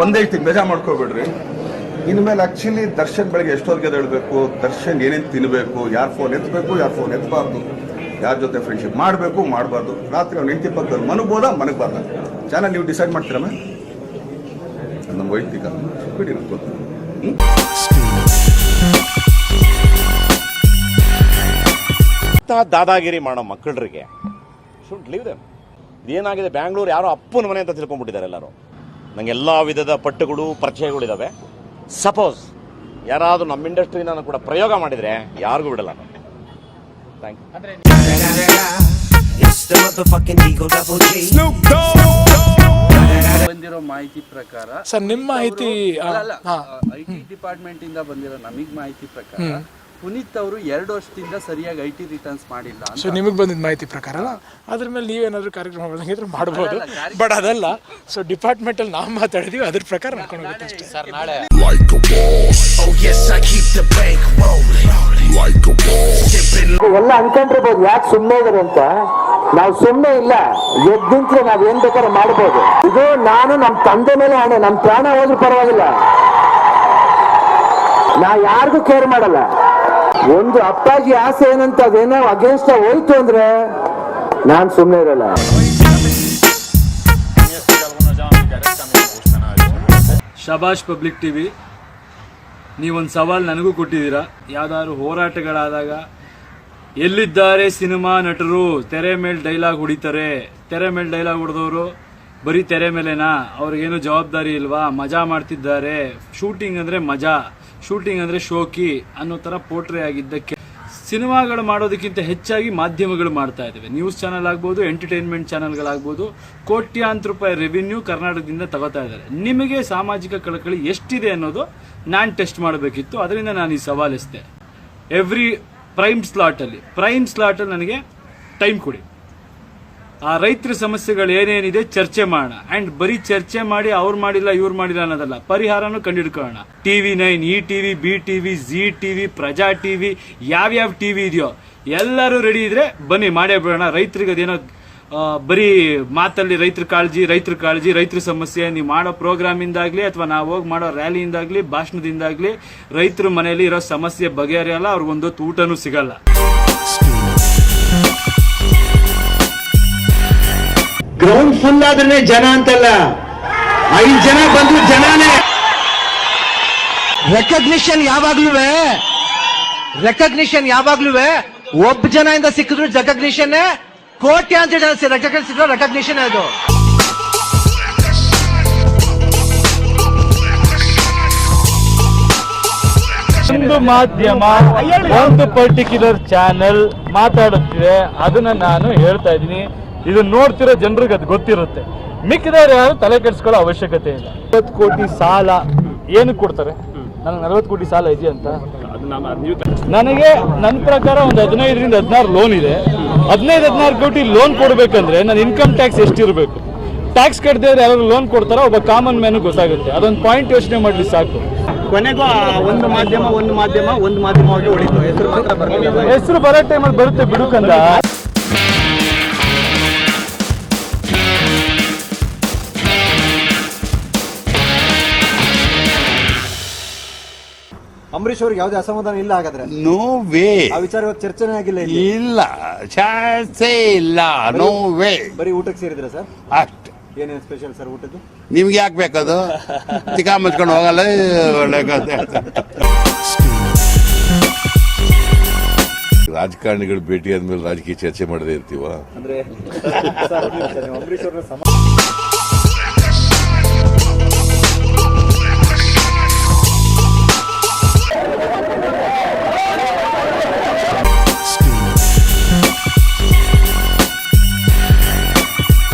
ಒಂದೇ ಹೇಳ್ತೀನಿ, ಬೇಜಾರು ಮಾಡ್ಕೋಬೇಡ್ರಿ. ಇನ್ಮೇಲೆ ಆಕ್ಚುಲಿ ದರ್ಶನ್ ಬೆಳಗ್ಗೆ ಎಷ್ಟೊತ್ತಿಗೆ ಹೇಳಬೇಕು, ದರ್ಶನ್ ಏನೇನು ತಿನ್ನಬೇಕು, ಯಾರು ಫೋನ್ ಎತ್ತಬೇಕು, ಯಾರು ಫೋನ್ ಎತ್ತಬಾರ್ದು, ಯಾರ ಜೊತೆ ಫ್ರೆಂಡ್ಶಿಪ್ ಮಾಡಬೇಕು ಮಾಡಬಾರ್ದು, ರಾತ್ರಿ ಅವ್ನು ಹೆಂಡತಿ ಪಕ್ಕದಲ್ಲಿ ಮನಗ್ಬೋದಾ ಮನಗಬಾರ್ದ, ಚಾನಲ್ ನೀವು ಡಿಸೈಡ್ ಮಾಡ್ತೀರಮ್ಮ. ನಮ್ಮ ವೈಯಕ್ತಿಕ ಬಿಡಿ ಗೊತ್ತು. ದಾದಾಗಿರಿ ಮಾಡೋ ಮಕ್ಕಳಿಗೆ ಶುಡ್ ಲೀವ್ ದೆಮ್. ಏನಾಗಿದೆ, ಬ್ಯಾಂಗ್ಳೂರು ಯಾರೋ ಅಪ್ಪನ ಮನೆ ಅಂತ ತಿಳ್ಕೊಂಡ್ಬಿಟ್ಟಿದ್ದಾರೆ ಎಲ್ಲರೂ. ನಂಗೆ ಎಲ್ಲ ವಿಧದ ಪಟ್ಟುಗಳು ಪರಿಚಯಗಳಿದ್ದಾವೆ. ಸಪೋಸ್ ಯಾರಾದರೂ ನಮ್ಮ ಇಂಡಸ್ಟ್ರಿನ ಕೂಡ ಪ್ರಯೋಗ ಮಾಡಿದರೆ ಯಾರಿಗೂ ಬಿಡಲ್ಲ ನಾನು. Thank you. ಬಂದಿರೋ ಮಾಹಿತಿ ಪ್ರಕಾರ ಸರ್, ನಿಮ್ಮ ಮಾಹಿತಿ ಐಟಿ ಡಿಪಾರ್ಟ್ಮೆಂಟ್ ಇಂದ ಬಂದಿರೋ ನಮಗೆ ಮಾಹಿತಿ ಪ್ರಕಾರ ಪುನೀತ್ ಅವರು 2 ವರ್ಷದಿಂದ ಸರಿಯಾಗಿ ಐಟಿ ರಿಟರ್ನ್ಸ್ ಮಾಡಿಲ್ಲ. ಸೊ ನಿಮಗೆ ಬಂದಿದ್ದ ಮಾಹಿತಿ ಪ್ರಕಾರ ಅದ್ರ ಮೇಲೆ ನೀವೇನಾದರೂ ಕಾರ್ಯಕ್ರಮ ಮಾಡಿದ್ರೆ ಮಾಡ್ಬೋದು, ಬಟ್ ಅದಲ್ಲ. ಸೊ ಡಿಪಾರ್ಟ್ಮೆಂಟಲ್ಲಿ ನಾವು ಮಾತಾಡಿದೀವಿ, ಅದ್ರ ಪ್ರಕಾರ ನಡ್ಕೊಂಡು ಹೋಗುತ್ತೆ ಅಷ್ಟೇ. ಸರ್, ನಾಳೆ ಎಲ್ಲ ಅನ್ಕೊಂಡಿರ್ಬೋದು ಯಾಕೆ ಸುಮ್ಮನೆ ಇದಾರೆ ಅಂತ. ನಾವು ಸುಮ್ಮನೆ ಇಲ್ಲ, ಎದ್ದಿಂತ್ರೆ ನಾವ್ ಏನ್ ಬೇಕಾದ್ರೆ ಮಾಡ್ಬೋದು. ಇದು ನಾನು ನಮ್ಮ ತಂದೆ ಮೇಲೆ ಹಣೆ, ನಮ್ಮ ಪ್ರಾಣ ಹೋದ್ರೂ ಪರವಾಗಿಲ್ಲ, ನಾ ಯಾರಿಗೂ ಕೇರ್ ಮಾಡಲ್ಲ. ಒಂದು ಅಪ್ಪಾಜಿ ಆಸೆ ಏನಂತ ಅದೇನೋ ಅಗೇನ್ಸ್ಟ್ ಹೋಯ್ತು ಅಂದ್ರೆ ನಾನ್ ಸುಮ್ಮನೆ ಇರಲ್ಲ. ಶಬಾಷ್ ಪಬ್ಲಿಕ್ ಟಿವಿ, ನೀವೊಂದು ಸವಾಲು ನನಗೂ ಕೊಟ್ಟಿದ್ದೀರಾ. ಯಾವ್ದಾದ್ರು ಹೋರಾಟಗಳಾದಾಗ ಎಲ್ಲಿದ್ದಾರೆ ಸಿನಿಮಾ ನಟರು, ತೆರೆ ಮೇಲೆ ಡೈಲಾಗ್ ಹೊಡಿತಾರೆ, ತೆರೆ ಮೇಲೆ ಡೈಲಾಗ್ ಹೊಡೆದವರು ಬರೀ ತೆರೆ ಮೇಲೆನಾ, ಅವ್ರಿಗೇನು ಜವಾಬ್ದಾರಿ ಇಲ್ವಾ, ಮಜಾ ಮಾಡ್ತಿದ್ದಾರೆ, ಶೂಟಿಂಗ್ ಅಂದರೆ ಮಜಾ, ಶೂಟಿಂಗ್ ಅಂದರೆ ಶೋಕಿ ಅನ್ನೋ ಥರ ಪೋಟ್ರೆ ಆಗಿದ್ದಕ್ಕೆ ಸಿನಿಮಾಗಳು ಮಾಡೋದಕ್ಕಿಂತ ಹೆಚ್ಚಾಗಿ ಮಾಧ್ಯಮಗಳು ಮಾಡ್ತಾ ಇದ್ದಾವೆ. ನ್ಯೂಸ್ ಚಾನಲ್ ಆಗ್ಬೋದು, ಎಂಟರ್ಟೈನ್ಮೆಂಟ್ ಚಾನಲ್ಗಳಾಗ್ಬೋದು, ಕೋಟ್ಯಾಂತರ ರೂಪಾಯಿ ರೆವಿನ್ಯೂ ಕರ್ನಾಟಕದಿಂದ ತಗೋತಾ ಇದ್ದಾರೆ. ನಿಮಗೆ ಸಾಮಾಜಿಕ ಕಳಕಳಿ ಎಷ್ಟಿದೆ ಅನ್ನೋದು ನಾನು ಟೆಸ್ಟ್ ಮಾಡಬೇಕಿತ್ತು, ಅದರಿಂದ ನಾನು ಈ ಸವಾಲಿಸ್ದೆ. ಎವ್ರಿ ಪ್ರೈಮ್ ಸ್ಲಾಟಲ್ಲಿ ನನಗೆ ಟೈಮ್ ಕೊಡಿ. ಆ ರೈತರ ಸಮಸ್ಯೆಗಳು ಏನೇನಿದೆ ಚರ್ಚೆ ಮಾಡೋಣ. ಆ್ಯಂಡ್ ಬರೀ ಚರ್ಚೆ ಮಾಡಿ ಅವ್ರು ಮಾಡಿಲ್ಲ ಇವ್ರು ಮಾಡಿಲ್ಲ ಅನ್ನೋದಲ್ಲ, ಪರಿಹಾರನೂ ಕಂಡುಹಿಡ್ಕೊಳ್ಳೋಣ. TV9, ETV, BTV, ZTV, ಪ್ರಜಾ TV, ಯಾವ್ಯಾವ TV ಇದೆಯೋ ಎಲ್ಲರೂ ರೆಡಿ ಇದ್ರೆ ಬನ್ನಿ ಮಾಡೇ ಬಿಡೋಣ. ರೈತರಿಗೆ ಅದೇನೋ ಬರೀ ಮಾತಲ್ಲಿ ರೈತರ ಕಾಳಜಿ, ರೈತರ ಸಮಸ್ಯೆ, ನೀವು ಮಾಡೋ ಪ್ರೋಗ್ರಾಮಿಂದಾಗಲಿ ಅಥವಾ ನಾವು ಹೋಗಿ ಮಾಡೋ ರ್ಯಾಲಿಯಿಂದಾಗಲಿ ಭಾಷಣದಿಂದಾಗಲಿ ರೈತರ ಮನೆಯಲ್ಲಿ ಇರೋ ಸಮಸ್ಯೆ ಬಗೆಹರಿಯಲ್ಲ, ಅವ್ರಿಗೊಂದೊತ್ತು ಊಟನೂ ಸಿಗಲ್ಲ. ಗ್ರೌಂಡ್ ಫುಲ್ ಆದ್ರೆ ಜನ ಅಂತಲ್ಲ, 5 ಜನ ಬಂದ್ರು ಜನನೇ. ರೆಕಗ್ನಿಷನ್ ಯಾವಾಗ್ಲೂ ಒಬ್ಬ ಜನ ಇಂದ ಸಿಕ್ಕಿದ್ರು ರೆಕಗ್ನಿಷನ್, ಕೋಟ್ಯಾಂತರ ಜನ ರೆಕಗ್ನಿಷನ್ ಅದು. ಒಂದು ಮಾಧ್ಯಮ, ಒಂದು ಪರ್ಟಿಕ್ಯುಲರ್ ಚಾನೆಲ್ ಮಾತಾಡುತ್ತಿದೆ, ಅದನ್ನ ನಾನು ಹೇಳ್ತಾ ಇದ್ದೀನಿ. ಇದು ನೋಡ್ತಿರೋ ಜನರಿಗೆ ಅದು ಗೊತ್ತಿರುತ್ತೆ. ಮಿಕ್ಕಿದವ್ರು ಯಾರು ತಲೆ ಕೆಡಿಸ್ಕೊಳ್ಳೋ ಅವಶ್ಯಕತೆ ಇಲ್ಲ. 40 ಕೋಟಿ ಸಾಲ ಏನಕ್ಕೆ ಕೊಡ್ತಾರೆ? ನನಗೆ 40 ಕೋಟಿ ಸಾಲ ಇದೆಯಂತ ನನಗೆ ನನ್ನ ಪ್ರಕಾರ ಒಂದು 15ರಿಂದ 16 ಲೋನ್ ಇದೆ. 15-16 ಕೋಟಿ ಲೋನ್ ಕೊಡಬೇಕಂದ್ರೆ ನನ್ನ ಇನ್ಕಮ್ ಟ್ಯಾಕ್ಸ್ ಎಷ್ಟಿರಬೇಕು? ಟ್ಯಾಕ್ಸ್ ಕಟ್ಟದೆ ಯಾರು ಲೋನ್ ಕೊಡ್ತಾರೋ ಒಬ್ಬ ಕಾಮನ್ ಮ್ಯಾನ್ ಗೊತ್ತಾಗುತ್ತೆ. ಅದೊಂದು ಪಾಯಿಂಟ್ ಯೋಚನೆ ಮಾಡಲಿ ಸಾಕು. ಕೊನೆಗೂ ಒಂದು ಮಾಧ್ಯಮವಾಗಿ ಉಳಿತು. ಹೆಸರು ಬರೋ ಟೈಮಲ್ಲಿ ಬರುತ್ತೆ ಬಿಡುಕಂದ. ಅಂಬರೀಶ್ ಅವ್ರಿಗೆ ಯಾವುದೇ ಅಸಮಾಧಾನ ಇಲ್ಲ ಹಾಗಾದ್ರೆ? No way. ಆ ವಿಚಾರ ಚರ್ಚೆನೇ ಆಗಿಲ್ಲ ಇಲ್ಲ, ಚಾನ್ಸೇ ಇಲ್ಲ. No way. ಬರೀ ಊಟಕ್ಕೆ ಸೇರಿದ್ರೆ ಸರ್? ಅಷ್ಟೇ. ಏನೇನು ಸ್ಪೆಷಲ್ ಸರ್ ಊಟದ್ದು? ನಿಮ್ಗೆ ಯಾಕೆ ಬೇಕದು? ತಿಕಾ ಮುಚ್ಕೊಂಡು ಹೋಗಲ್ಲ. ಒಳ್ಳೆ ರಾಜಕಾರಣಿಗಳು ಭೇಟಿ ಆದ್ಮೇಲೆ ರಾಜಕೀಯ ಚರ್ಚೆ ಮಾಡದೇ ಇರ್ತೀವ? ಅಂದ್ರೆ ಅಂಬರೀಶ್ ಅವ್ರನ್ನ